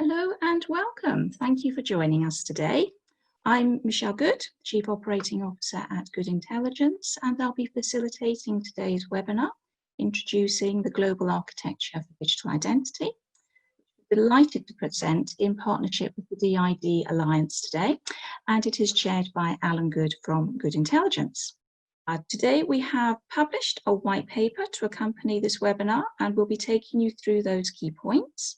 Hello and welcome. Thank you for joining us today. I'm Michelle Goode, Chief Operating Officer at Goode Intelligence, and I'll be facilitating today's webinar, introducing the global architecture for digital identity. I'm delighted to present in partnership with the DID Alliance today, and it is chaired by Alan Goode from Goode Intelligence. Today we have published a white paper to accompany this webinar, and we'll be taking you through those key points.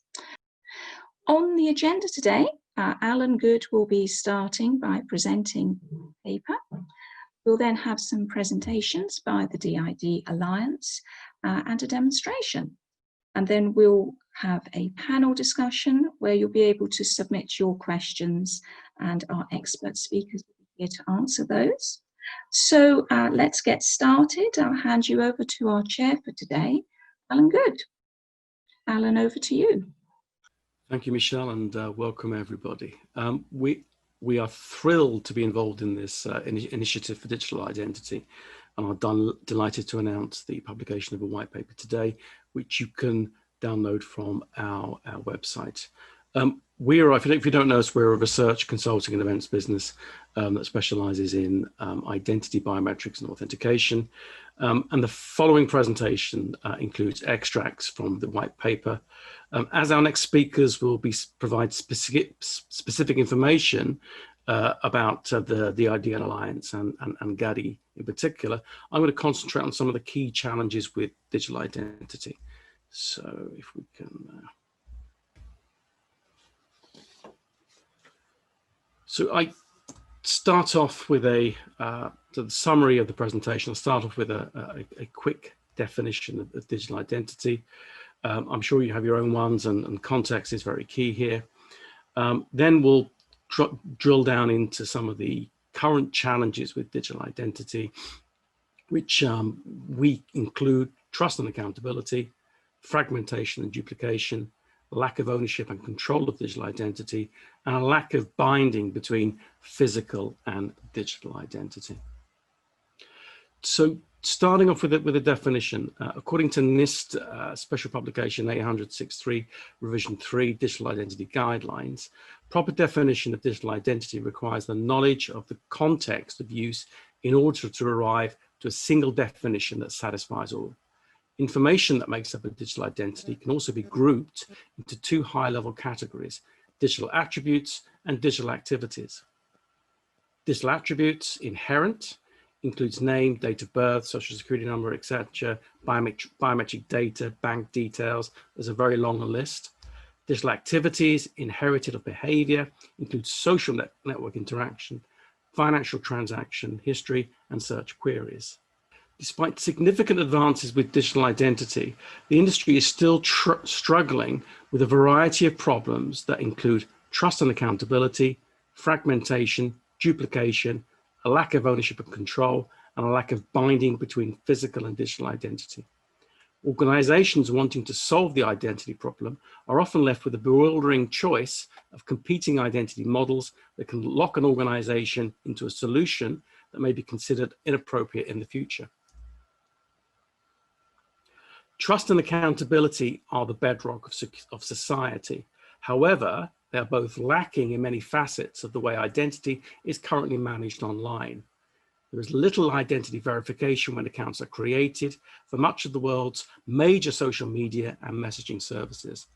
On the agenda today, Alan Goode will be starting by presenting the paper. We'll then have some presentations by the DID Alliance and a demonstration. And then we'll have a panel discussion where you'll be able to submit your questions and our expert speakers will be here to answer those. So let's get started. I'll hand you over to our chair for today, Alan Goode. Alan, over to you. Thank you, Michelle, and welcome everybody. We are thrilled to be involved in this initiative for digital identity, and are delighted to announce the publication of a white paper today, which you can download from our website. If you don't know us, we're a research, consulting and events business that specializes in identity, biometrics and authentication. And the following presentation includes extracts from the white paper. As our next speakers will provide specific information about the DID Alliance and GADI in particular, I'm going to concentrate on some of the key challenges with digital identity. So if we can... So I start off with the summary of the presentation. I'll start off with a quick definition of digital identity. I'm sure you have your own ones, and context is very key here. Then we'll drill down into some of the current challenges with digital identity, which we include trust and accountability, fragmentation and duplication, lack of ownership and control of digital identity, and a lack of binding between physical and digital identity. So starting off with a definition, according to NIST Special Publication 800-63 Revision 3 Digital Identity Guidelines, proper definition of digital identity requires the knowledge of the context of use in order to arrive to a single definition that satisfies all. Information that makes up a digital identity can also be grouped into two high-level categories: digital attributes and digital activities. Digital attributes, inherent, includes name, date of birth, social security number, etc., biometric data, bank details. There's a very long list. Digital activities, inherited of behavior, includes social network interaction, financial transaction history, and search queries. Despite significant advances with digital identity, the industry is still struggling with a variety of problems that include trust and accountability, fragmentation, duplication, a lack of ownership and control, and a lack of binding between physical and digital identity. Organizations wanting to solve the identity problem are often left with a bewildering choice of competing identity models that can lock an organization into a solution that may be considered inappropriate in the future. Trust and accountability are the bedrock of society. However, they are both lacking in many facets of the way identity is currently managed online. There is little identity verification when accounts are created for much of the world's major social media and messaging services.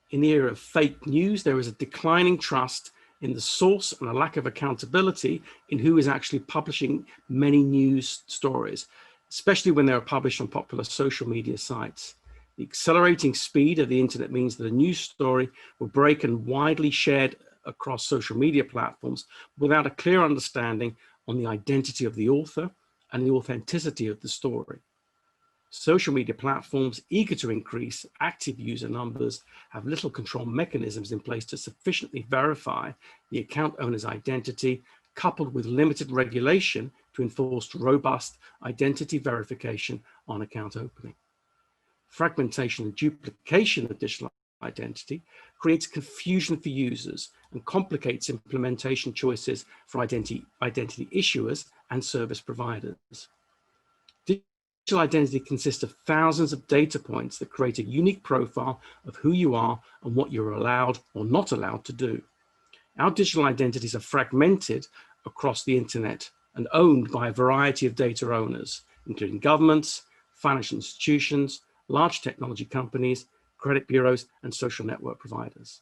In the era of fake news, there is a declining trust in the source and a lack of accountability in who is actually publishing many news stories, especially when they are published on popular social media sites. The accelerating speed of the internet means that a news story will break and widely shared across social media platforms without a clear understanding on the identity of the author and the authenticity of the story. Social media platforms eager to increase active user numbers have little control mechanisms in place to sufficiently verify the account owner's identity, coupled with limited regulation to enforce robust identity verification on account opening. Fragmentation and duplication of digital identity creates confusion for users and complicates implementation choices for identity issuers and service providers. identity consists of thousands of data points that create a unique profile of who you are and what you're allowed or not allowed to do. Our digital identities are fragmented across the internet and owned by a variety of data owners, including governments, financial institutions, large technology companies, credit bureaus, and social network providers.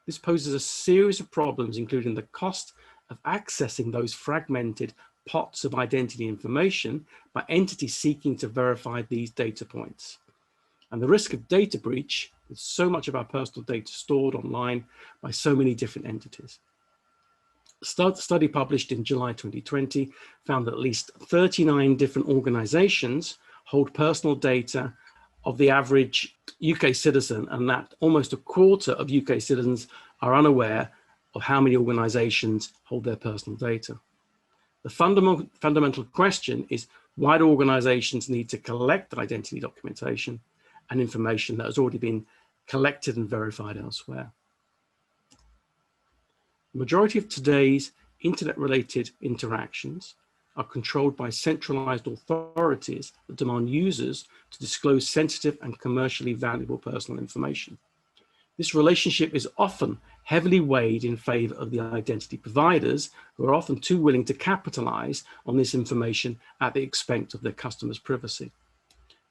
This poses a series of problems, including the cost of accessing those fragmented pots of identity information by entities seeking to verify these data points, and the risk of data breach with so much of our personal data stored online by so many different entities. A study published in July 2020 found that at least 39 different organizations hold personal data of the average UK citizen, and that almost a quarter of UK citizens are unaware of how many organizations hold their personal data. The fundamental question is, why do organizations need to collect identity documentation and information that has already been collected and verified elsewhere? The majority of today's internet-related interactions are controlled by centralized authorities that demand users to disclose sensitive and commercially valuable personal information. This relationship is often heavily weighed in favor of the identity providers, who are often too willing to capitalize on this information at the expense of their customers' privacy.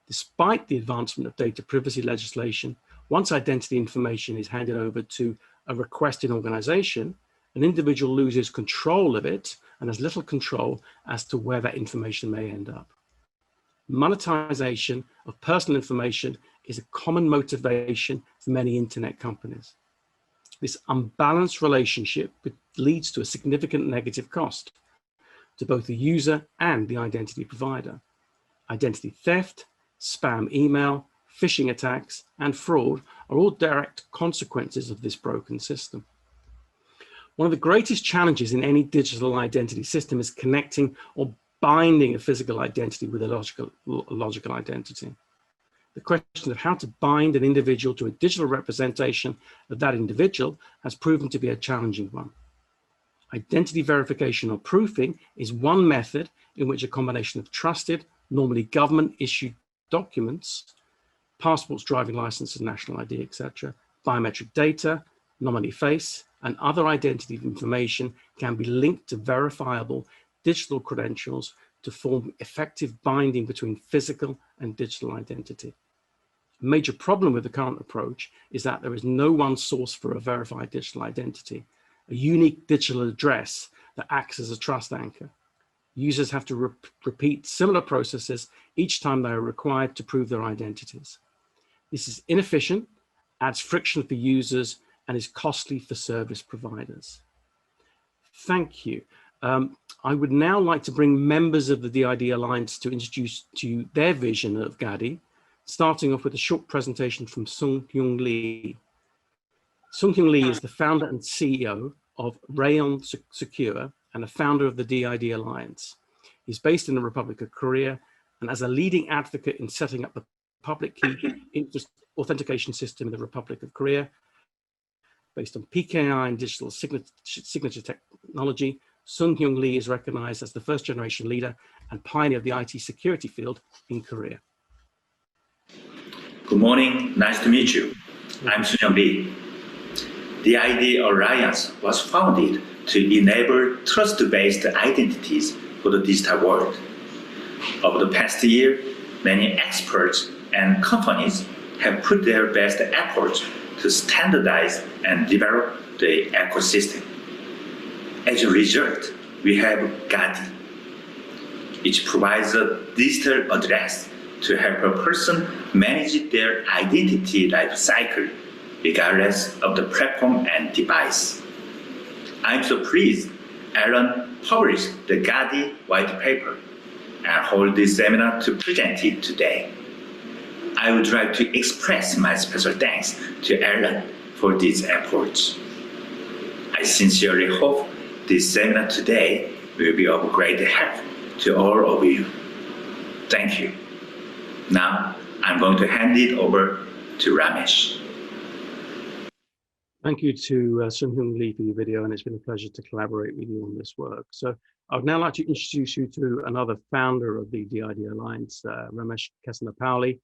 Despite the advancement of data privacy legislation, once identity information is handed over to a requesting organization, an individual loses control of it and has little control as to where that information may end up. Monetization of personal information is a common motivation for many internet companies. This unbalanced relationship leads to a significant negative cost to both the user and the identity provider. Identity theft, spam email, phishing attacks, and fraud are all direct consequences of this broken system. One of the greatest challenges in any digital identity system is connecting or binding a physical identity with a logical identity. The question of how to bind an individual to a digital representation of that individual has proven to be a challenging one. Identity verification or proofing is one method in which a combination of trusted, normally government-issued documents, passports, driving licenses, national ID, etc., biometric data, nominee face, and other identity information can be linked to verifiable digital credentials to form effective binding between physical and digital identity. A major problem with the current approach is that there is no one source for a verified digital identity, a unique digital address that acts as a trust anchor. Users have to repeat similar processes each time they are required to prove their identities. This is inefficient, adds friction for users, and is costly for service providers. Thank you. I would now like to bring members of the DID Alliance to introduce to you their vision of GADI, starting off with a short presentation from Sung-Hyun Lee. Sung-Hyun Lee is the founder and CEO of Rayon Secure and a founder of the DID Alliance. He's based in the Republic of Korea, and as a leading advocate in setting up the public key authentication system in the Republic of Korea, based on PKI and digital signature technology, Sung-Hyun Lee is recognized as the first generation leader and pioneer of the IT security field in Korea. Good morning, nice to meet you. I'm Sung-Hyun Lee. The DID Alliance was founded to enable trust-based identities for the digital world. Over the past year, many experts and companies have put their best efforts to standardize and develop the ecosystem. As a result, we have GADI, which provides a digital address to help a person manage their identity life cycle, regardless of the platform and device. I'm so pleased Alan published the GADI white paper and hold this seminar to present it today. I would like to express my special thanks to Alan for these efforts. I sincerely hope this seminar today will be of great help to all of you. Thank you. Now, I'm going to hand it over to Ramesh. Thank you to Sung-Hyun Lee for your video, and it's been a pleasure to collaborate with you on this work. So I would now like to introduce you to another founder of the DID Alliance, Ramesh Kesanapalli,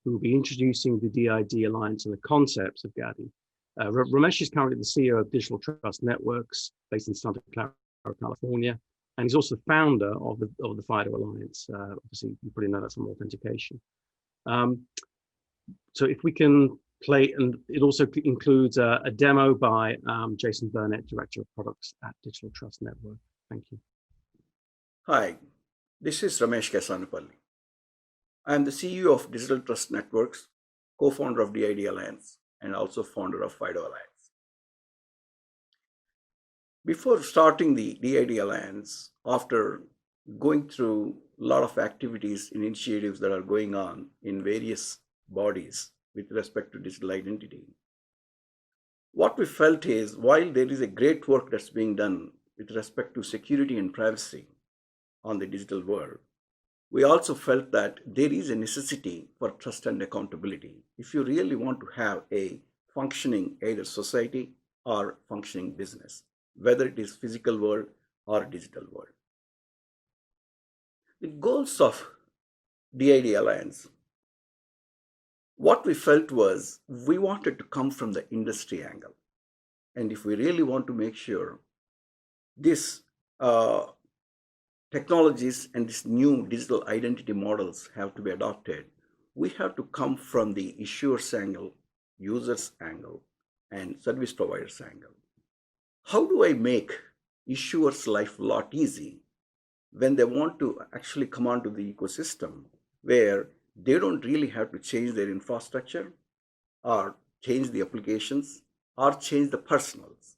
who will be introducing the DID Alliance and the concepts of GADI. Ramesh is currently the CEO of Digital Trust Networks, based in Santa Clara, California, and he's also the founder of the FIDO Alliance. Obviously, you probably know that's from authentication. So if we can play, and it also includes a demo by Jason Burnett, Director of Products at Digital Trust Network. Thank you. Hi, this is Ramesh Kesanapalli. I am the CEO of Digital Trust Networks, co-founder of DID Alliance, and also founder of FIDO Alliance. Before starting the DID Alliance, after going through a lot of activities and initiatives that are going on in various bodies with respect to digital identity, what we felt is, while there is a great work that's being done with respect to security and privacy on the digital world, we also felt that there is a necessity for trust and accountability if you really want to have a functioning either society or functioning business, whether it is physical world or digital world. The goals of DID Alliance, what we felt was we wanted to come from the industry angle. And if we really want to make sure this technologies and these new digital identity models have to be adopted, we have to come from the issuer's angle, user's angle, and service provider's angle. How do I make issuers' life a lot easy when they want to actually come onto the ecosystem where they don't really have to change their infrastructure or change the applications or change the personals?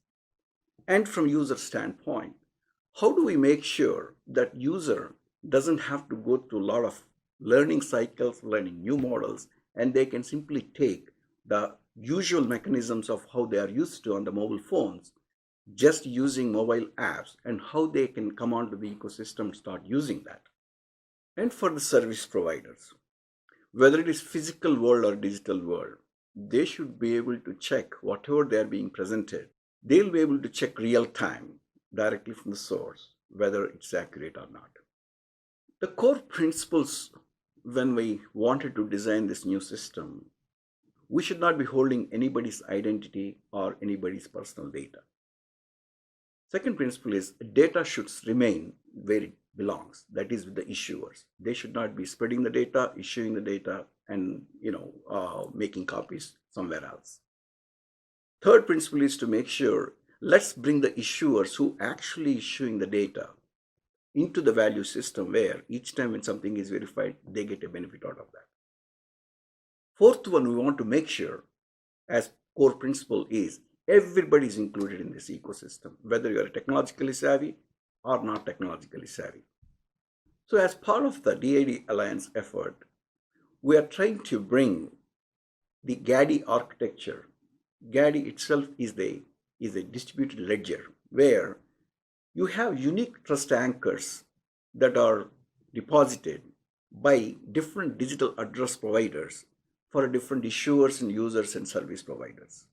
And from user standpoint, how do we make sure that user doesn't have to go through a lot of learning cycles, learning new models, and they can simply take the usual mechanisms of how they are used to on the mobile phones, just using mobile apps, and how they can come onto the ecosystem and start using that. And for the service providers, whether it is physical world or digital world, they should be able to check whatever they are being presented. They'll be able to check real time directly from the source, whether it's accurate or not. The core principles when we wanted to design this new system, we should not be holding anybody's identity or anybody's personal data. Second principle is data should remain where it belongs, that is with the issuers. They should not be spreading the data, issuing the data, and making copies somewhere else. Third principle is to make sure let's bring the issuers who actually issuing the data into the value system where each time when something is verified, they get a benefit out of that. Fourth one, we want to make sure as core principle is everybody is included in this ecosystem, whether you are technologically savvy or not technologically savvy. So as part of the DID Alliance effort, we are trying to bring the GADI architecture. GADI itself is a distributed ledger where you have unique trust anchors that are deposited by different digital address providers for different issuers and users and service providers.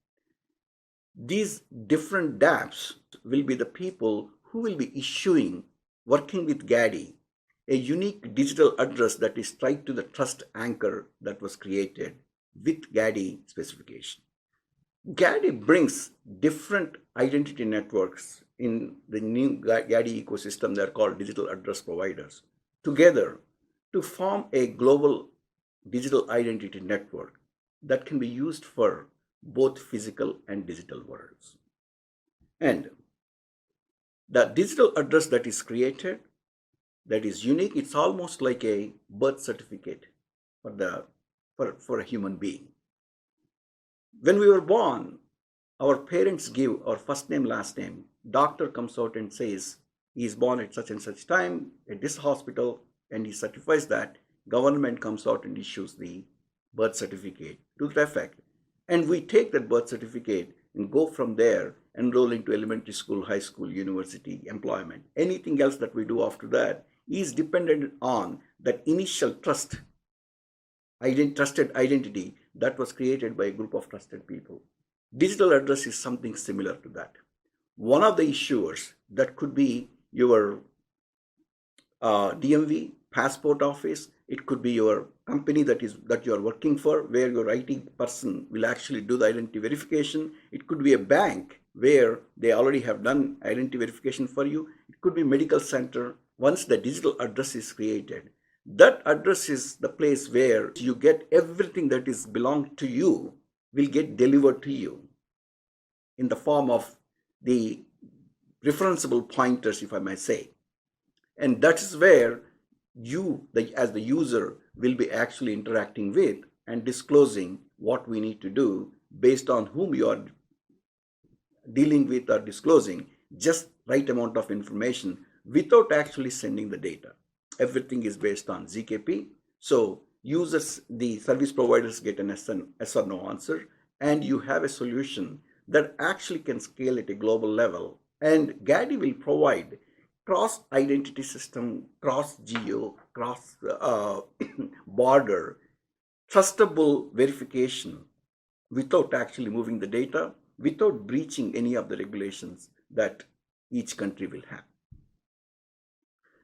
These different dApps will be the people who will be issuing, working with GADI, a unique digital address that is tied to the trust anchor that was created with GADI specification. GADI brings different identity networks in the new GADI ecosystem. They're called digital address providers together to form a global digital identity network that can be used for both physical and digital worlds. And the digital address that is created, that is unique, it's almost like a birth certificate for a human being. When we were born, our parents give our first name, last name. Doctor comes out and says he is born at such and such time at this hospital, and he certifies that. Government comes out and issues the birth certificate to that effect. And we take that birth certificate and go from there, enroll into elementary school, high school, university, employment. Anything else that we do after that is dependent on that initial trusted identity that was created by a group of trusted people. Digital address is something similar to that. One of the issuers that could be your DMV, passport office. It could be your company that you are working for, where your IT person will actually do the identity verification. It could be a bank where they already have done identity verification for you. It could be medical center. Once the digital address is created, that address is the place where you get everything that is belong to you will get delivered to you in the form of the referenceable pointers, if I may say. And that is where you, as the user, will be actually interacting with and disclosing what we need to do based on whom you are dealing with or disclosing just right amount of information without actually sending the data. Everything is based on ZKP. So users, the service providers get an yes or no answer, and you have a solution that actually can scale at a global level. And GADI will provide cross identity system, cross geo, cross border, trustable verification without actually moving the data, without breaching any of the regulations that each country will have.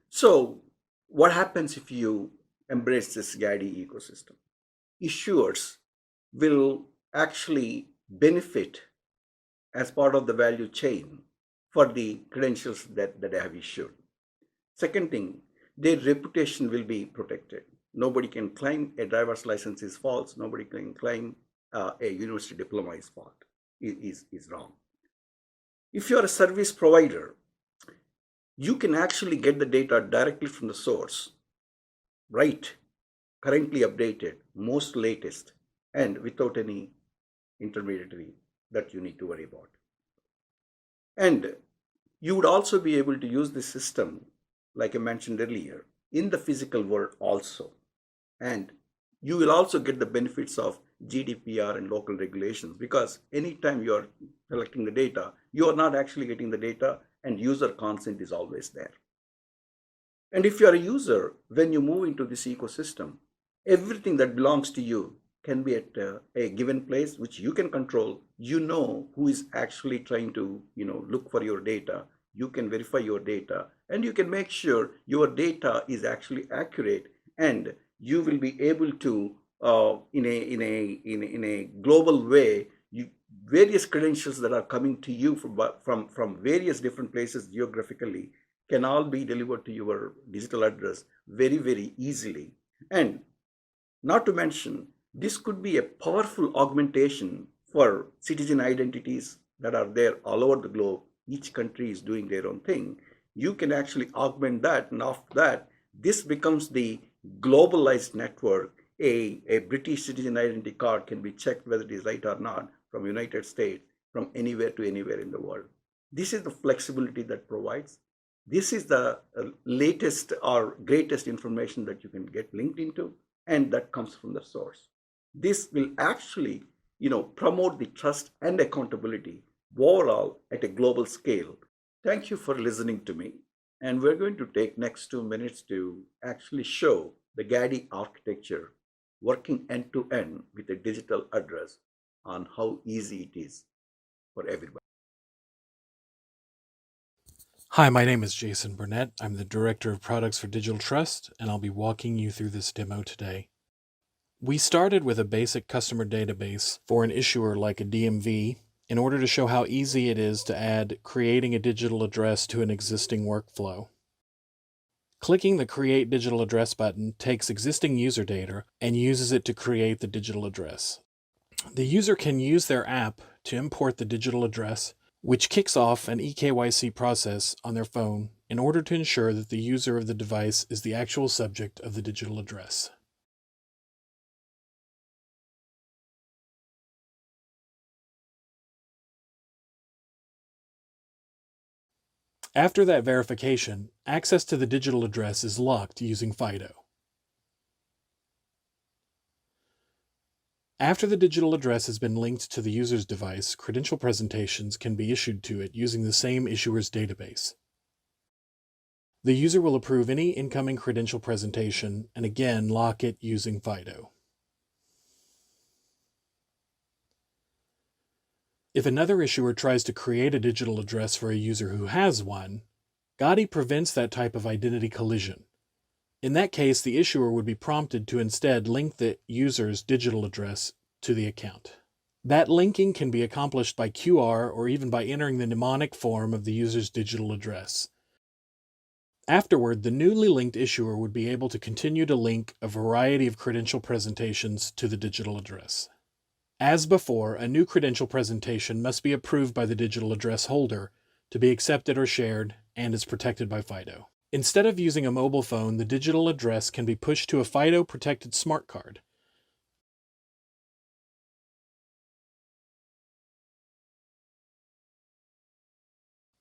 So what happens if you embrace this GADI ecosystem? Issuers will actually benefit as part of the value chain for the credentials that they have issued. Second thing, their reputation will be protected. Nobody can claim a driver's license is false. Nobody can claim a university diploma is false, is wrong. If you're a service provider, you can actually get the data directly from the source, right? Currently updated, most latest, and without any intermediary that you need to worry about. And you would also be able to use this system, like I mentioned earlier, in the physical world also. And you will also get the benefits of GDPR and local regulations, because anytime you are collecting the data, you are not actually getting the data, and user consent is always there. And if you are a user, when you move into this ecosystem, everything that belongs to you can be at a given place, which you can control. You know who is actually trying to look for your data. You can verify your data, and you can make sure your data is actually accurate, and you will be able to in a global way, various credentials that are coming to you from various different places geographically can all be delivered to your digital address very, very easily. And not to mention, this could be a powerful augmentation for citizen identities that are there all over the globe. Each country is doing their own thing. You can actually augment that, and after that, this becomes the globalized network. A British citizen identity card can be checked whether it is right or not from United States, from anywhere to anywhere in the world. This is the flexibility that provides. This is the latest or greatest information that you can get linked into, and that comes from the source. This will actually, promote the trust and accountability overall at a global scale. Thank you for listening to me. And we're going to take next 2 minutes to actually show the GADI architecture working end to end with a digital address on how easy it is for everybody. Hi, my name is Jason Burnett. I'm the Director of Products for Digital Trust, and I'll be walking you through this demo today. We started with a basic customer database for an issuer like a DMV in order to show how easy it is to add creating a digital address to an existing workflow. Clicking the Create Digital Address button takes existing user data and uses it to create the digital address. The user can use their app to import the digital address, which kicks off an eKYC process on their phone in order to ensure that the user of the device is the actual subject of the digital address. After that verification, access to the digital address is locked using FIDO. After the digital address has been linked to the user's device, credential presentations can be issued to it using the same issuer's database. The user will approve any incoming credential presentation and again lock it using FIDO. If another issuer tries to create a digital address for a user who has one, GADI prevents that type of identity collision. In that case, the issuer would be prompted to instead link the user's digital address to the account. That linking can be accomplished by QR or even by entering the mnemonic form of the user's digital address. Afterward, the newly linked issuer would be able to continue to link a variety of credential presentations to the digital address. As before, a new credential presentation must be approved by the digital address holder to be accepted or shared and is protected by FIDO. Instead of using a mobile phone, the digital address can be pushed to a FIDO-protected smart card.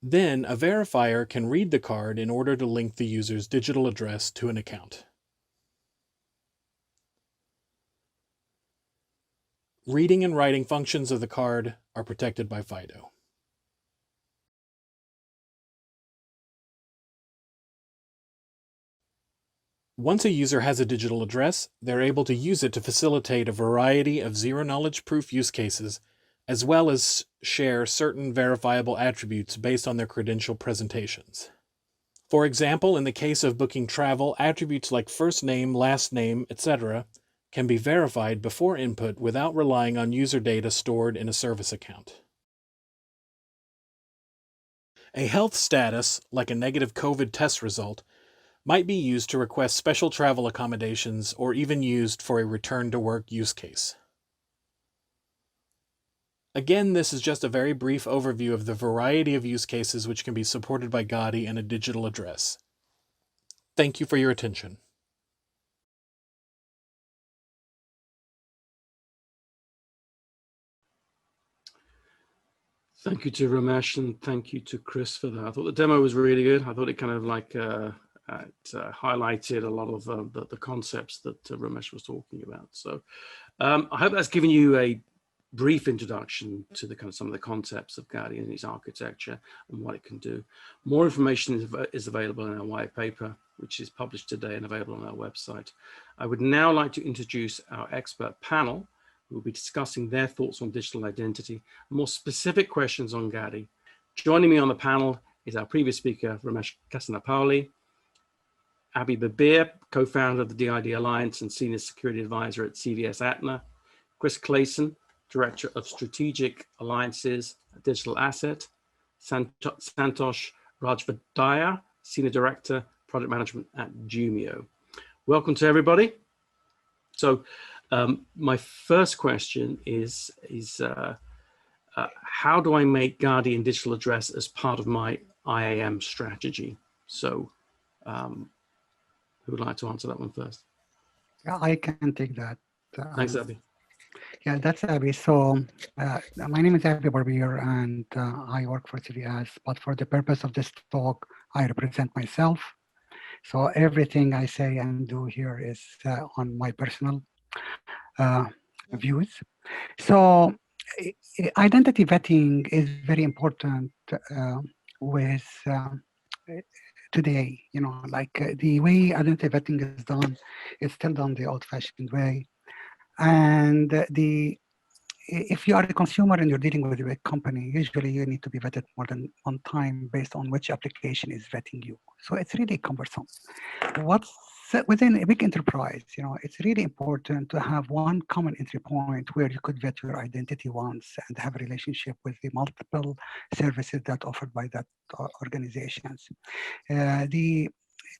Then, a verifier can read the card in order to link the user's digital address to an account. Reading and writing functions of the card are protected by FIDO. Once a user has a digital address, they're able to use it to facilitate a variety of zero-knowledge proof use cases, as well as share certain verifiable attributes based on their credential presentations. For example, in the case of booking travel, attributes like first name, last name, etc. can be verified before input without relying on user data stored in a service account. A health status, like a negative COVID test result, might be used to request special travel accommodations or even used for a return-to-work use case. Again, this is just a very brief overview of the variety of use cases which can be supported by GADI and a digital address. Thank you for your attention. Thank you to Ramesh and thank you to Chris for that. I thought the demo was really good. I thought it kind of like highlighted a lot of the concepts that Ramesh was talking about. So I hope that's given you a brief introduction to the some of the concepts of GADI and its architecture and what it can do. More information is available in our white paper, which is published today and available on our website. I would now like to introduce our expert panel, who will be discussing their thoughts on digital identity and more specific questions on GADI. Joining me on the panel is our previous speaker, Ramesh Kasanapauli, Abhi Babir, co-founder of the DID Alliance and Senior Security Advisor at CVS Atna, Chris Clayson, Director of Strategic Alliances at Digital Asset, Santosh Rajvadaya, Senior Director, Product Management at Jumio. Welcome to everybody. So my first question is how do I make GADI and digital address as part of my IAM strategy? So who would like to answer that one first? Yeah, I can take that. Thanks, Abhi. Yeah, that's Abhi. So my name is Abhi Babir, and I work for CVS, but for the purpose of this talk, I represent myself. So everything I say and do here is on my personal views. So identity vetting is very important with today, like the way identity vetting is done, it's still done the old-fashioned way. And if you are a consumer and you're dealing with a big company, usually you need to be vetted more than one time based on which application is vetting you. So it's really cumbersome. What's within a big enterprise, it's really important to have one common entry point where you could vet your identity once and have a relationship with the multiple services that offered by that organizations. The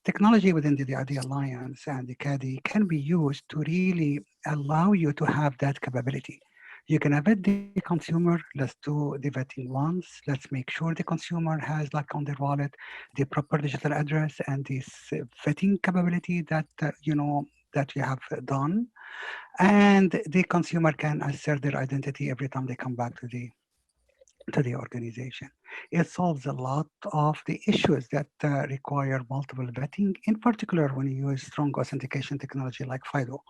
technology within the DID Alliance and the GADI can be used to really allow you to have that capability. You can vet the consumer. Let's do the vetting once. Let's make sure the consumer has, like on their wallet, the proper digital address and this vetting capability that that you have done. And the consumer can assert their identity every time they come back to the organization. It solves a lot of the issues that require multiple vetting, in particular when you use strong authentication technology like FIDO.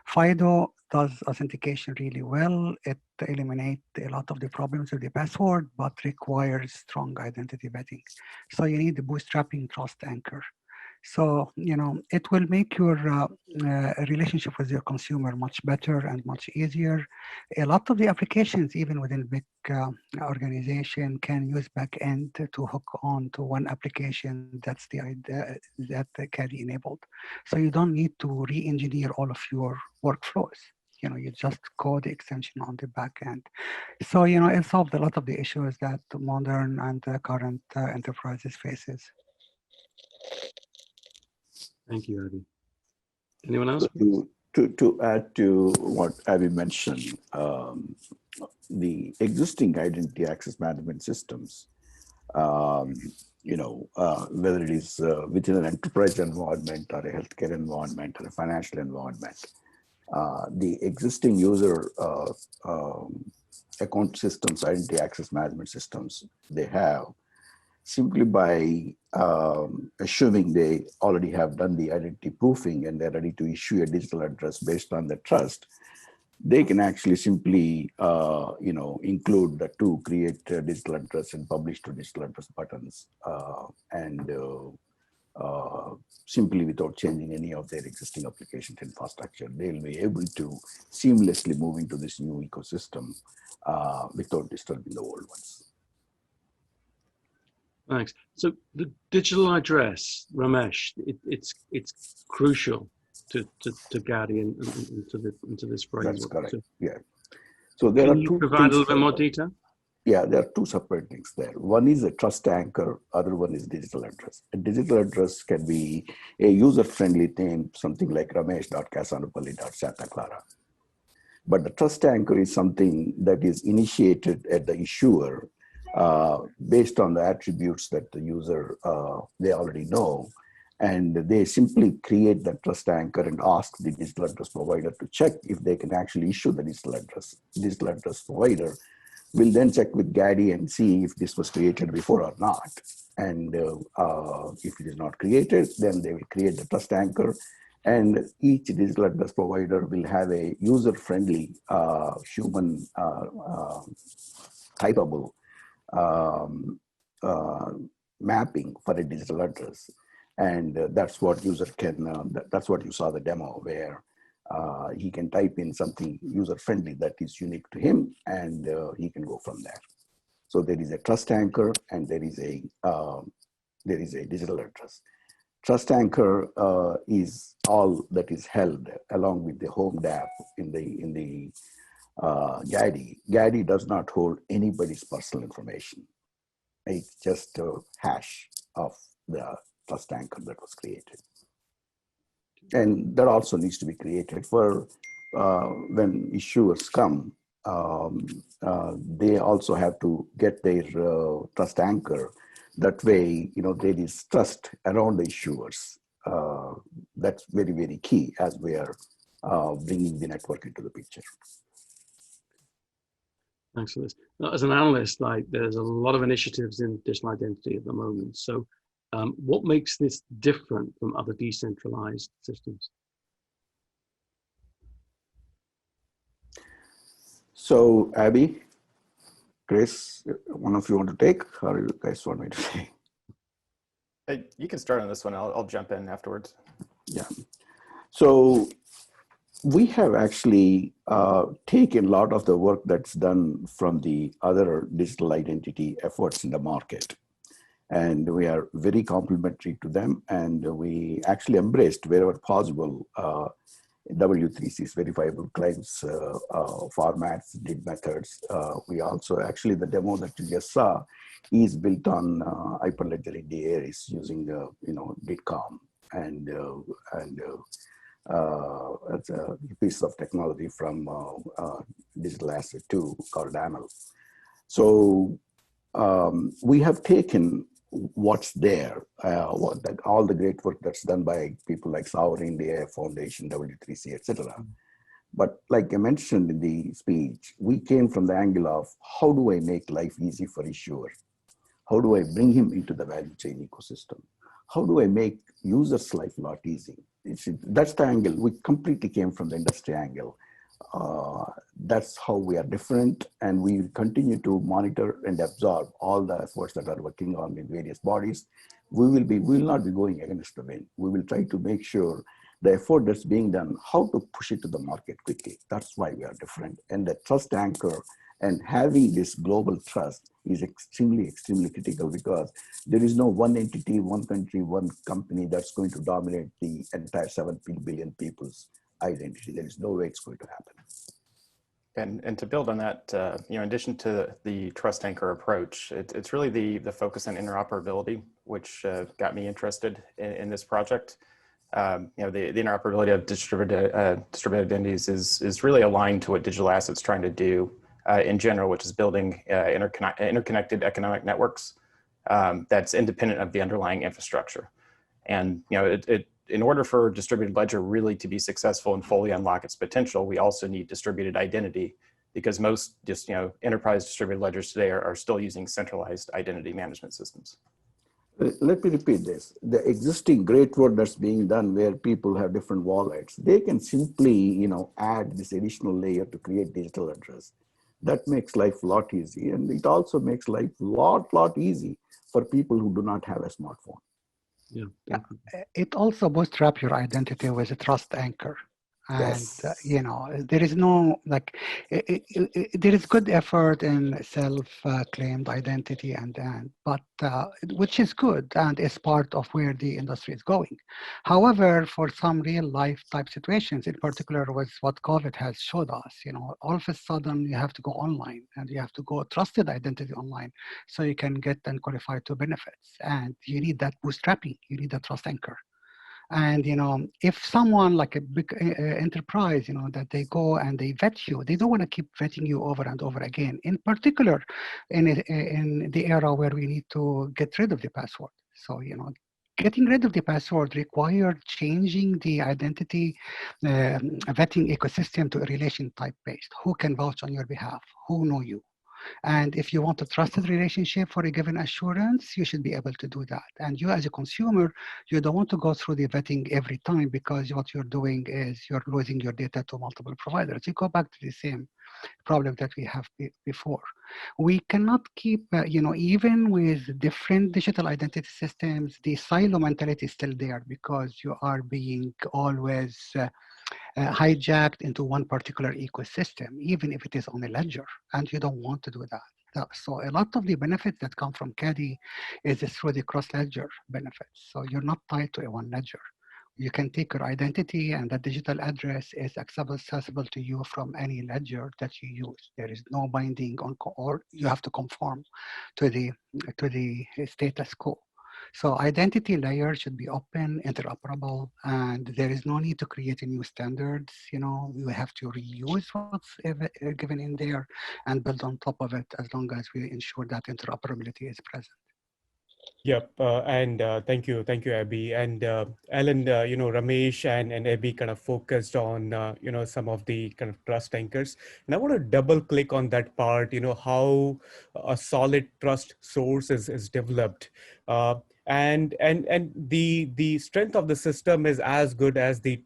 FIDO does authentication really well. It eliminates a lot of the problems with the password, but requires strong identity vetting. So you need the bootstrapping trust anchor. So, it will make your relationship with your consumer much better and much easier. A lot of the applications, even within big organization, can use backend to hook on to one application that's the idea that the GADI enabled. So you don't need to re-engineer all of your workflows. You just code the extension on the back end. So, it solved a lot of the issues that the modern and the current enterprises faces. Thank you, Abby. Anyone else? To add to what Abby mentioned, the existing identity access management systems, whether it is within an enterprise environment or a healthcare environment or a financial environment, the existing user account systems, identity access management systems they have, simply by assuming they already have done the identity proofing and they're ready to issue a digital address based on the trust, they can actually simply, include the two create a digital address and publish to digital address buttons, and simply without changing any of their existing application infrastructure, they'll be able to seamlessly move into this new ecosystem without disturbing the old ones. Thanks. So the digital address, Ramesh, it's crucial to GADI and into this framework. That's correct. So, yeah. So there can are you two provide a little bit more detail? Yeah, there are two separate things there. One is a trust anchor, other one is digital address. A digital address can be a user-friendly thing, something like ramesh.casanupalli.santa Clara. But the trust anchor is something that is initiated at the issuer based on the attributes that the user, they already know. And they simply create the trust anchor and ask the digital address provider to check if they can actually issue the digital address. Digital address provider will then check with GADI and see if this was created before or not. And if it is not created, then they will create the trust anchor. And each digital address provider will have a user-friendly, human typable mapping for a digital address. And that's what user can, that's what you saw the demo where he can type in something user-friendly that is unique to him, and he can go from there. So there is a trust anchor and there is a digital address. Trust anchor is all that is held along with the home DAP in the GADI. GADI does not hold anybody's personal information. It's just a hash of the trust anchor that was created. And that also needs to be created for when issuers come, they also have to get their trust anchor. That way, there is trust around the issuers. That's very, very key as we are bringing the network into the picture. Thanks for this. Now, as an analyst, there's a lot of initiatives in digital identity at the moment. So what makes this different from other decentralized systems? So Abby, Chris, one of you want to take, or you guys want me to take? You can start on this one. I'll jump in afterwards. Yeah. So we have actually taken a lot of the work that's done from the other digital identity efforts in the market. And we are very complimentary to them. And we actually embraced wherever possible W3C's verifiable claims formats, DID methods. We also, actually the demo that you just saw is built on Hyperledger in the Aries using DIDCOM and it's a piece of technology from Digital Asset 2 called AML. So we have taken what's there, all the great work that's done by people like Saurin, the AI Foundation, W3C, etc. But like I mentioned in the speech, we came from the angle of how do I make life easy for issuer? How do I bring him into the value chain ecosystem? How do I make users' life a lot easy? That's the angle. We completely came from the industry angle. That's how we are different, and we continue to monitor and absorb all the efforts that are working on in various bodies. we will not be going against the wind. We will try to make sure the effort that's being done, how to push it to the market quickly. That's why we are different. And the trust anchor and having this global trust is extremely, extremely critical, because there is no one entity, one country, one company that's going to dominate the entire 7 billion people's identity. There is no way it's going to happen. And to build on that, in addition to the trust anchor approach, it's really the focus on interoperability, which got me interested in this project. The interoperability of distributed identities is really aligned to what digital assets trying to do in general, which is building interconnected economic networks that's independent of the underlying infrastructure. And in order for distributed ledger really to be successful and fully unlock its potential, we also need distributed identity, because most enterprise distributed ledgers today are still using centralized identity management systems. Let me repeat this. The existing great work that's being done where people have different wallets, they can simply add this additional layer to create digital address. That makes life a lot easy, and it also makes life a lot easy for people who do not have a smartphone. Yeah. It also bootstraps your identity with a trust anchor. And, Yes. There is no, there is good effort in self-claimed identity but which is good and is part of where the industry is going. However, for some real life type situations, in particular with what COVID has showed us, all of a sudden you have to go online and you have to go trusted identity online so you can get and qualify to benefits. And you need that bootstrapping, you need a trust anchor. And, if someone like a big enterprise, that they go and they vet you, they don't want to keep vetting you over and over again, in particular in the era where we need to get rid of the password. So, getting rid of the password required changing the identity vetting ecosystem to a relation type based. Who can vouch on your behalf? Who know you? And if you want a trusted relationship for a given assurance, you should be able to do that. And you as a consumer, you don't want to go through the vetting every time, because what you're doing is you're losing your data to multiple providers. You go back to the same problem that we have before. We cannot keep, even with different digital identity systems, the silo mentality is still there, because you are being always hijacked into one particular ecosystem, even if it is on a ledger, and you don't want to do that. So a lot of the benefits that come from GADI is through the cross-ledger benefits. So you're not tied to a one ledger. You can take your identity, and that digital address is accessible to you from any ledger that you use. There is no binding on, or you have to conform to the status quo. So identity layer should be open, interoperable, and there is no need to create a new standards. You have to reuse what's given in there and build on top of it, as long as we ensure that interoperability is present. Yep, and thank you, Abby. And Alan, Ramesh and Abby kind of focused on, some of the kind of trust anchors. And I want to double click on that part, how a solid trust source is developed. And the strength of the system is as good as the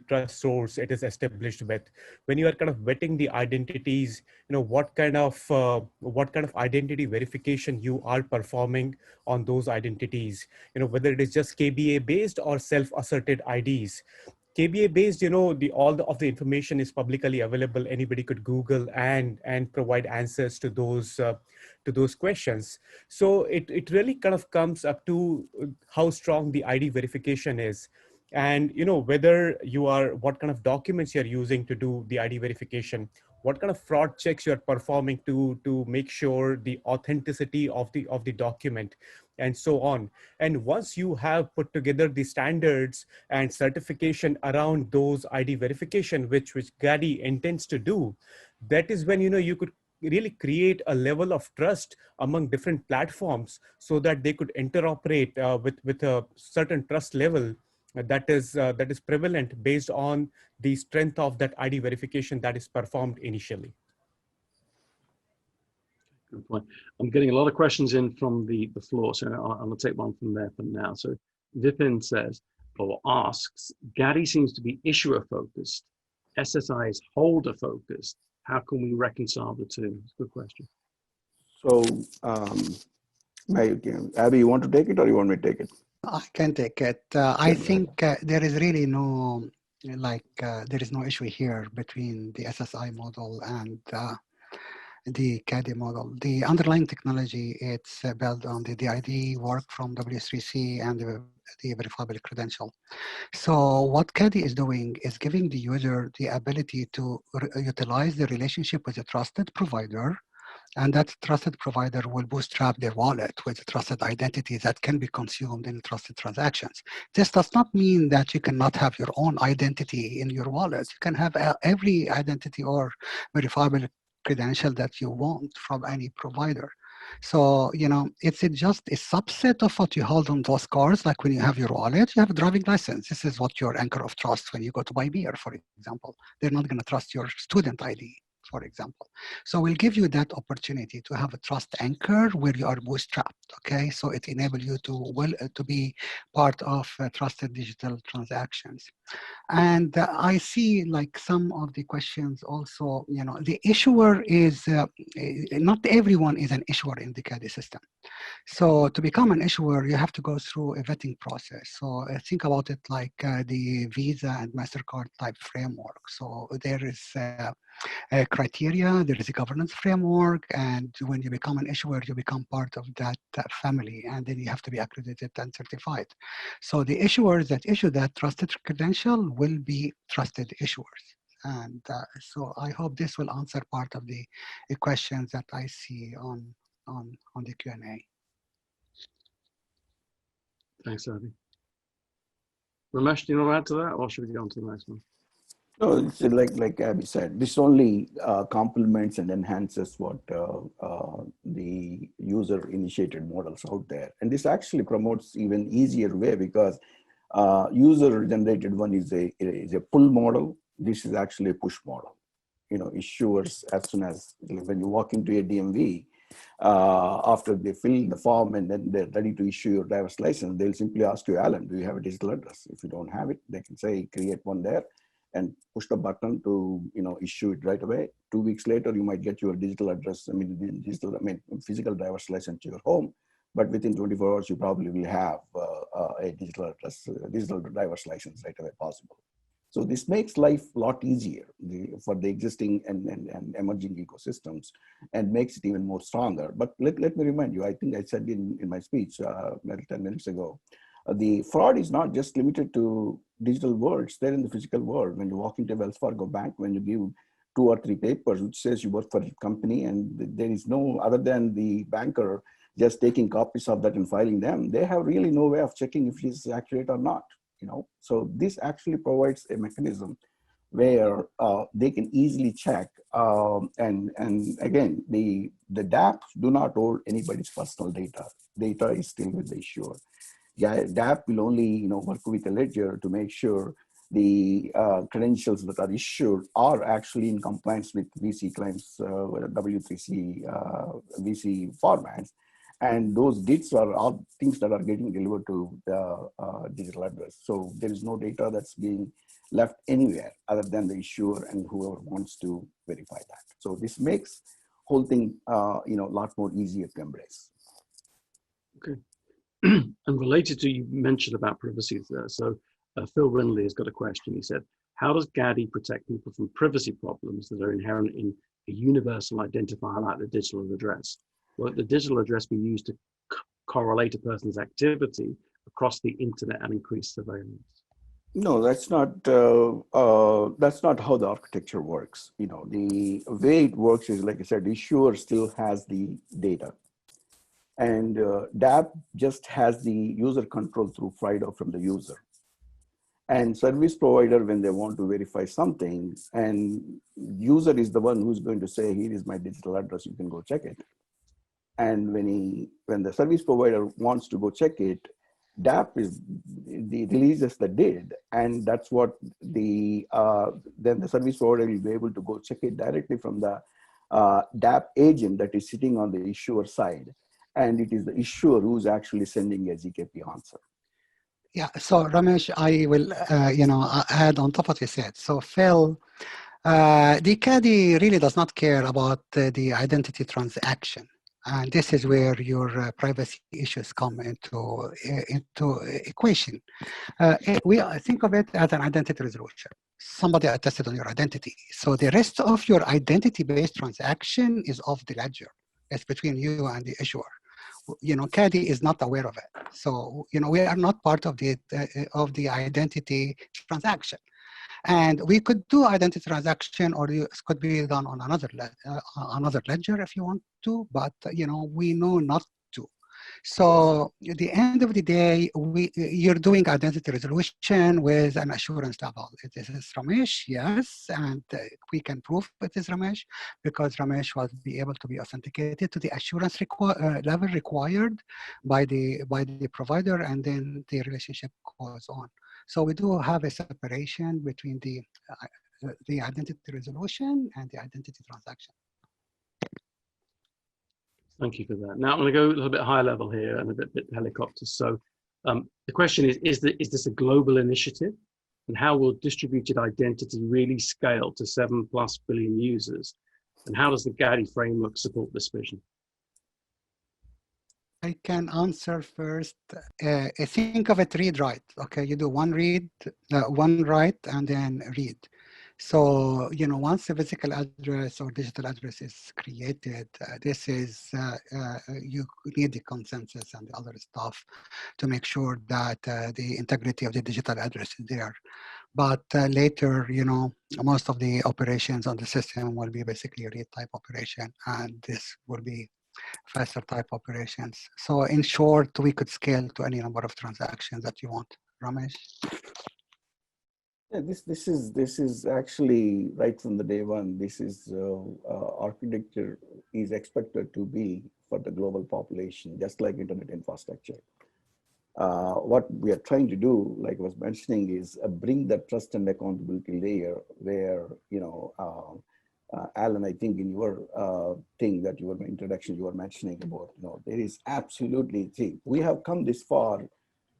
trust source it is established with. When you are kind of vetting the identities, what kind of identity verification you are performing on those identities, whether it is just KBA based or self-asserted IDs. KBA based, all of the information is publicly available. Anybody could Google and provide answers to those questions. So it really kind of comes up to how strong the ID verification is, and whether what kind of documents you're using to do the ID verification, what kind of fraud checks you're performing to make sure the authenticity of the document, and so on. And once you have put together the standards and certification around those ID verification, which GADI intends to do, that is when you could really create a level of trust among different platforms, so that they could interoperate with a certain trust level that is prevalent based on the strength of that ID verification that is performed initially. Good point. I'm getting a lot of questions in from the floor, so I'm going to take one from there for now. So Vipin says, or asks, GADI seems to be issuer focused, SSI is holder focused. How can we reconcile the two? It's a good question. So Abby, you want to take it or you want me to take it? I can take it. I think there is really no, there is no issue here between the SSI model and the GADI model. The underlying technology, it's built on the DID work from W3C and the verifiable credential. So what GADI is doing is giving the user the ability to utilize the relationship with a trusted provider, and that trusted provider will bootstrap their wallet with a trusted identity that can be consumed in trusted transactions. This does not mean that you cannot have your own identity in your wallet. You can have every identity or verifiable credential that you want from any provider. So, it's just a subset of what you hold on those cards. Like when you have your wallet, you have a driving license. This is what your anchor of trust when you go to buy beer, for example. They're not going to trust your student ID, for example. So we'll give you that opportunity to have a trust anchor where you are bootstrapped, okay? So it enables you to be part of trusted digital transactions. And I see some of the questions also, the issuer is, not everyone is an issuer in the GADI system. So to become an issuer, you have to go through a vetting process. So think about it like the Visa and MasterCard type framework. So there is a criteria, there is a governance framework, and when you become an issuer, you become part of that family, and then you have to be accredited and certified. So the issuers that issue that trusted credential will be trusted issuers. And so I hope this will answer part of the questions that I see on the Q&A. Thanks, Abby. Ramesh, do you want to add to that, or should we go on to the next one? No, it's like Abby said, this only complements and enhances what the user-initiated models out there. And this actually promotes even easier way because user-generated one is a pull model. This is actually a push model. Issuers, as soon as when you walk into a DMV, after they fill the form and then they're ready to issue your driver's license, they'll simply ask you, Alan, do you have a digital address? If you don't have it, they can say, create one there and push the button to, issue it right away. 2 weeks later, you might get your digital address, physical driver's license to your home, but within 24 hours, you probably will have a digital address, digital driver's license right away possible. So this makes life a lot easier for the existing and emerging ecosystems and makes it even more stronger. But let me remind you, I think I said in my speech 10 minutes ago, the fraud is not just limited to digital world, it's there in the physical world. When you walk into Wells Fargo Bank, when you give 2 or 3 papers which says you work for a company and there is no other than the banker just taking copies of that and filing them, they have really no way of checking if it's accurate or not. So this actually provides a mechanism where they can easily check. And again, the DApps do not hold anybody's personal data. Data is still with the issuer. DApp will only work with a ledger to make sure the credentials that are issued are actually in compliance with VC claims, W3C VC formats. And those DIDs are all things that are getting delivered to the digital address. So there is no data that's being left anywhere other than the issuer and whoever wants to verify that. So this makes whole thing, a lot more easier to embrace. Okay. And related to, you mentioned about privacy there. So Phil Rindley has got a question. He said, how does GADI protect people from privacy problems that are inherent in a universal identifier like the digital address? Will the digital address be used to correlate a person's activity across the internet and increase surveillance? No, that's not how the architecture works. The way it works is, like I said, the issuer still has the data. And DApp just has the user control through FIDO from the user. And service provider, when they want to verify something, and user is the one who's going to say, here is my digital address, you can go check it. And when the service provider wants to go check it, DApp releases the DID, and that's what then the service provider will be able to go check it directly from the DApp agent that is sitting on the issuer side. And it is the issuer who's actually sending a ZKP answer. Yeah, so Ramesh, I will add on top of what you said. So Phil, the GADI really does not care about the identity transaction. And this is where your privacy issues come into equation. We think of it as an identity resolution. Somebody attested on your identity. So the rest of your identity-based transaction is off the ledger. It's between you and the issuer. Gaddy is not aware of it. So, we are not part of the identity transaction. And we could do identity transaction, or it could be done on another ledger if you want to, but we know not to. So at the end of the day, you're doing identity resolution with an assurance level. This is Ramesh, yes, and we can prove it is Ramesh because Ramesh was able to be authenticated to the assurance level required by the provider, and then the relationship goes on. So we do have a separation between the identity resolution and the identity transaction. Thank you for that. Now I'm going to go a little bit higher level here and a bit helicopter. So the question is this a global initiative? And how will distributed identity really scale to 7+ billion users? And how does the GADI framework support this vision? I can answer first. Think of it read-write. Okay, you do one read, one write, and then read. So, once a physical address or digital address is created, this is, you need the consensus and the other stuff to make sure that the integrity of the digital address is there. But later, most of the operations on the system will be basically read type operation, and this will be faster type operations. So in short, we could scale to any number of transactions that you want. Ramesh? Yeah, this is actually right from the day one. This is architecture is expected to be for the global population, just like internet infrastructure. What we are trying to do, like I was mentioning, is bring the trust and accountability layer where, Alan, I think in your thing that your introduction you were mentioning about, there is absolutely, we have come this far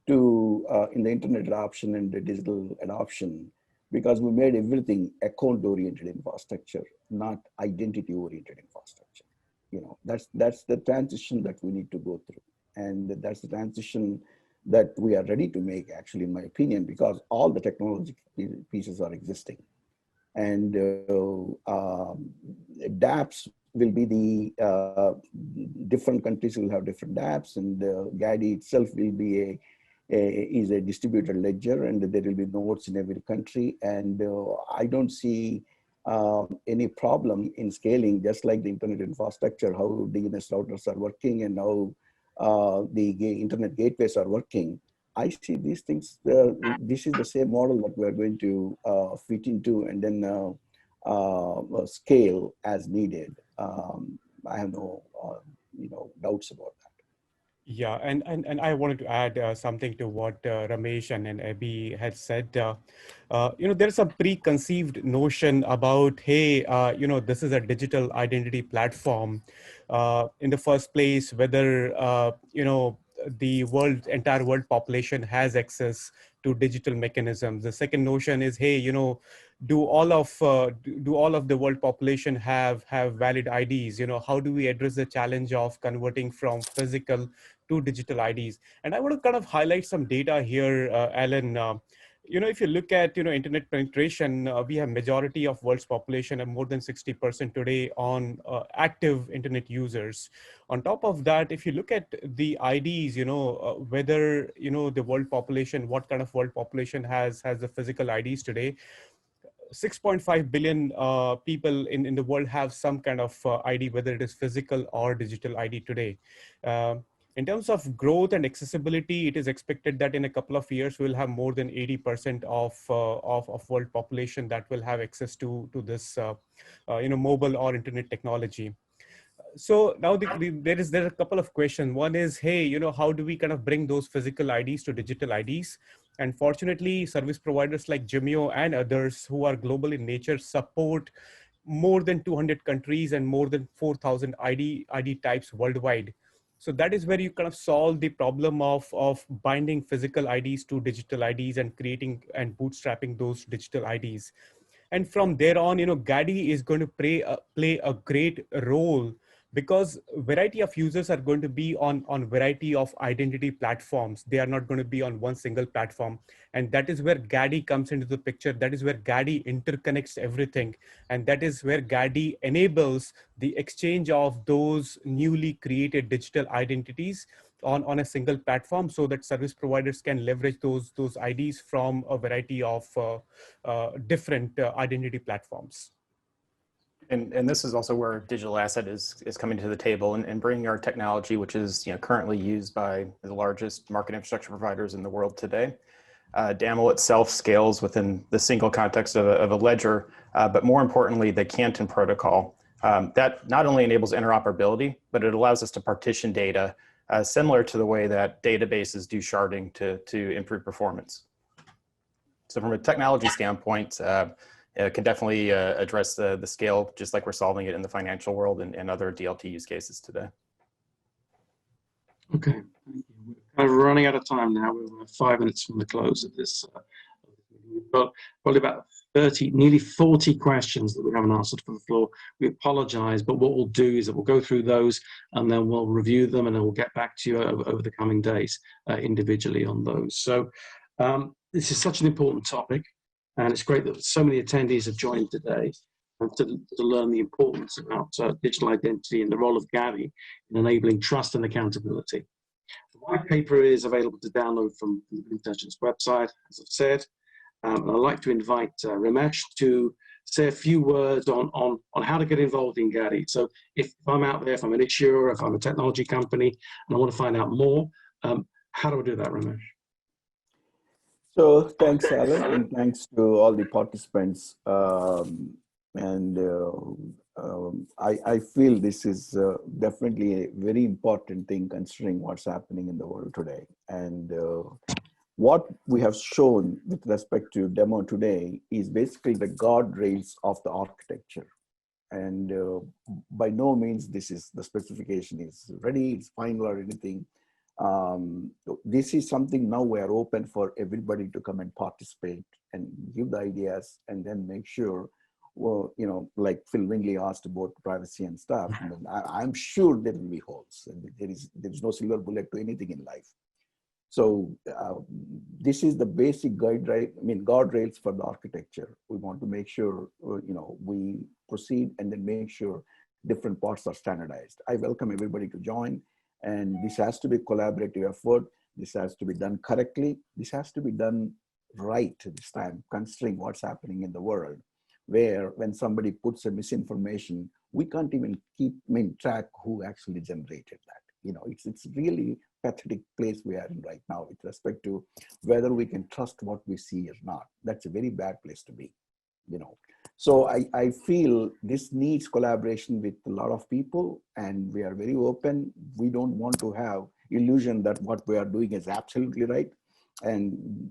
to in the internet adoption and the digital adoption because we made everything account-oriented infrastructure, not identity-oriented infrastructure. That's the transition that we need to go through, and that's the transition that we are ready to make, actually, in my opinion, because all the technology pieces are existing. And dApps will be the different countries will have different dApps, and GADI itself will be is a distributed ledger, and there will be nodes in every country. And I don't see any problem in scaling, just like the internet infrastructure, how DNS routers are working and how the internet gateways are working. I see these things, this is the same model that we're going to fit into and then scale as needed. I have no doubts about that. Yeah, and I wanted to add something to what Ramesh and Abhi had said. There's a preconceived notion about, hey, this is a digital identity platform. In the first place, whether, the entire world population has access to digital mechanisms. The second notion is, hey, do all of the world population have valid IDs? How do we address the challenge of converting from physical to digital IDs? And I want to kind of highlight some data here, Alan. If you look at internet penetration, we have majority of world's population and more than 60% today on active internet users. On top of that, if you look at the IDs, whether the world population, what kind of world population has the physical IDs today, 6.5 billion people in the world have some kind of ID, whether it is physical or digital ID today. In terms of growth and accessibility, it is expected that in a couple of years, we'll have more than 80% of world population that will have access to this mobile or internet technology. So now there are a couple of questions. One is, hey, how do we kind of bring those physical IDs to digital IDs? And fortunately, service providers like Jimeo and others who are global in nature support more than 200 countries and more than 4,000 ID types worldwide. So that is where you kind of solve the problem of binding physical IDs to digital IDs and creating and bootstrapping those digital IDs. And from there on, GADI is going to play a great role because variety of users are going to be on variety of identity platforms. They are not going to be on one single platform. And that is where GADI comes into the picture. That is where GADI interconnects everything. And that is where GADI enables the exchange of those newly created digital identities on a single platform, so that service providers can leverage those IDs from a variety of different identity platforms. And this is also where digital asset is coming to the table and bringing our technology, which is currently used by the largest market infrastructure providers in the world today. DAML itself scales within the single context of a ledger, but more importantly, the Canton protocol. That not only enables interoperability, but it allows us to partition data similar to the way that databases do sharding to improve performance. So from a technology standpoint, it can definitely address the scale, just like we're solving it in the financial world and other DLT use cases today. Okay, thank you. We're kind of running out of time now. We're 5 minutes from the close of this. We've got probably about 30, nearly 40 questions that we haven't answered from the floor. We apologize, but what we'll do is that we'll go through those and then we'll review them and then we'll get back to you over the coming days individually on those. So this is such an important topic, and it's great that so many attendees have joined today to learn the importance about digital identity and the role of GADI in enabling trust and accountability. The white paper is available to download from the Goode Intelligence website, as I've said. And I'd like to invite Ramesh to say a few words on how to get involved in GADI. So if I'm out there, if I'm an issuer, if I'm a technology company, and I want to find out more, how do I do that, Ramesh? So thanks, Alan, and thanks to all the participants. I feel this is definitely a very important thing considering what's happening in the world today. And what we have shown with respect to demo today is basically the guardrails of the architecture. And by no means this is the specification is ready, it's final or anything. This is something now we are open for everybody to come and participate and give the ideas and then make sure, well, like Phil Wingley asked about privacy and stuff. And I'm sure there will be holes. There is no silver bullet to anything in life. So this is the basic guardrails for the architecture. We want to make sure, we proceed and then make sure different parts are standardized. I welcome everybody to join, and this has to be a collaborative effort. This has to be done correctly. This has to be done right this time, considering what's happening in the world, where when somebody puts a misinformation, we can't even keep track who actually generated that. It's really pathetic place we are in right now with respect to whether we can trust what we see or not. That's a very bad place to be, So I feel this needs collaboration with a lot of people, and we are very open. We don't want to have illusion that what we are doing is absolutely right. And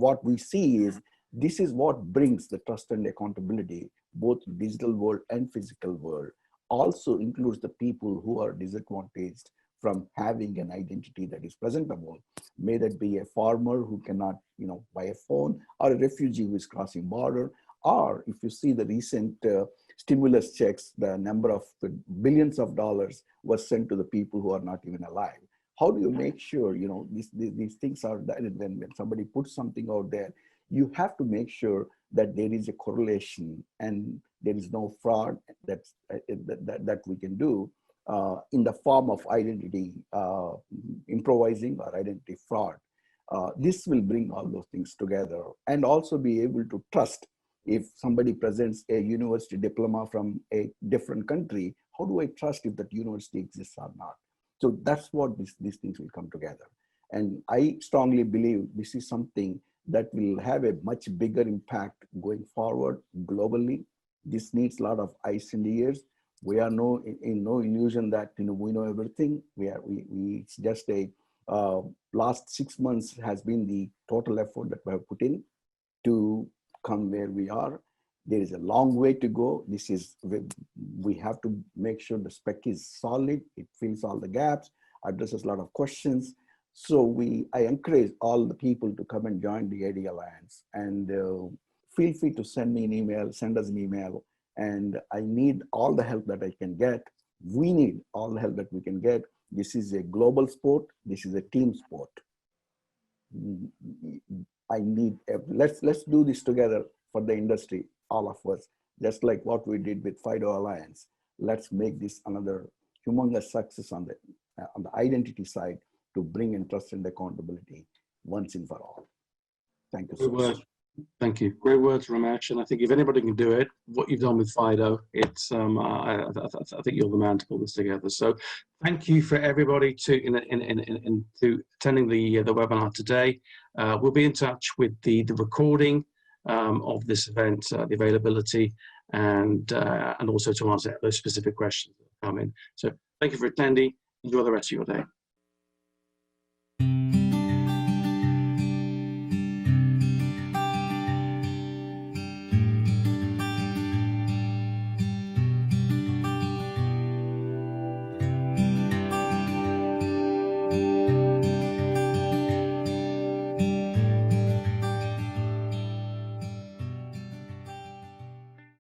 what we see is this is what brings the trust and accountability, both digital world and physical world. Also includes the people who are disadvantaged from having an identity that is presentable. May that be a farmer who cannot, buy a phone, or a refugee who is crossing border, or if you see the recent stimulus checks, the number of billions of dollars was sent to the people who are not even alive. How do you make sure, these things are done? When somebody puts something out there, you have to make sure that there is a correlation and there is no fraud that we can do in the form of identity improvising or identity fraud. This will bring all those things together and also be able to trust. If somebody presents a university diploma from a different country, how do I trust if that university exists or not? So that's what these things will come together. And I strongly believe this is something that will have a much bigger impact going forward globally. This needs a lot of eyes and ears. We are in no illusion that we know everything. It's just a last 6 months has been the total effort that we have put in to come where we are. There is a long way to go. We have to make sure the spec is solid. It fills all the gaps, addresses a lot of questions. So I encourage all the people to come and join the DID Alliance, and feel free to send me an email, send us an email. And I need all the help that I can get We need all the help that we can get. This is a global sport. This is a team sport. I need, let's do this together for the industry, all of us, just like what we did with FIDO Alliance. Let's make this another humongous success on the identity side to bring in trust and accountability once and for all. Thank you so much. Thank you. Great words, Ramesh. And I think if anybody can do it, what you've done with FIDO, it's I think you're the man to pull this together. So thank you for everybody to attending the webinar today. We'll be in touch with the recording of this event, the availability, and also to answer those specific questions that come in. So thank you for attending. Enjoy the rest of your day.